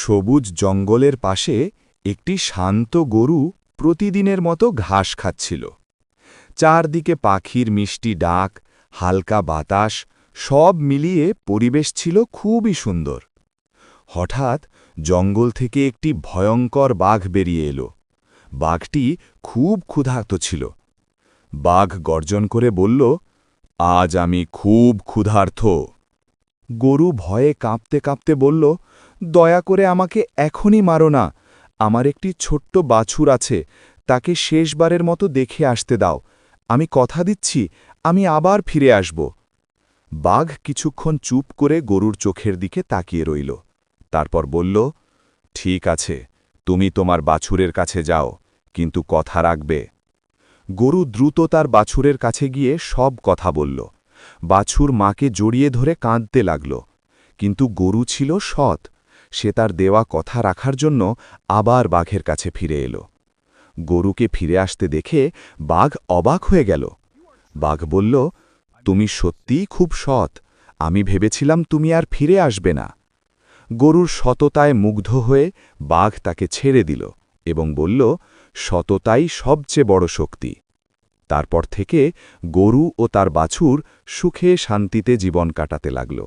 সবুজ জঙ্গলের পাশে একটি শান্ত গরু প্রতিদিনের মতো ঘাস খাচ্ছিল। চারদিকে পাখির মিষ্টি ডাক, হালকা বাতাস, সব মিলিয়ে পরিবেশ ছিল খুবই সুন্দর। হঠাৎ জঙ্গল থেকে একটি ভয়ঙ্কর বাঘ বেরিয়ে এলো। বাঘটি খুব ক্ষুধার্ত ছিল। বাঘ গর্জন করে বলল, "আজ আমি খুব ক্ষুধার্ত।" গরু ভয়ে কাঁপতে কাঁপতে বলল, "দয়া করে আমাকে এখনই মারো না। আমার একটি ছোট্ট বাছুর আছে, তাকে শেষবারের মতো দেখে আসতে দাও। আমি কথা দিচ্ছি, আমি আবার ফিরে আসব।" বাঘ কিছুক্ষণ চুপ করে গরুর চোখের দিকে তাকিয়ে রইল। তারপর বলল, "ঠিক আছে, তুমি তোমার বাছুরের কাছে যাও, কিন্তু কথা রাখবে।" গরু দ্রুত তার বাছুরের কাছে গিয়ে সব কথা বলল। বাছুর মাকে জড়িয়ে ধরে কাঁদতে লাগল। কিন্তু গরু ছিল সৎ। সে তার দেওয়া কথা রাখার জন্য আবার বাঘের কাছে ফিরে এলো। গরুকে ফিরে আসতে দেখে বাঘ অবাক হয়ে গেল। বাঘ বলল, "তুমি সত্যিই খুব সৎ। আমি ভেবেছিলাম তুমি আর ফিরে আসবে না।" গরুর সততায় মুগ্ধ হয়ে বাঘ তাকে ছেড়ে দিল এবং বলল, "সততাই সবচেয়ে বড় শক্তি।" তারপর থেকে গরু ও তার বাছুর সুখে শান্তিতে জীবন কাটাতে লাগল।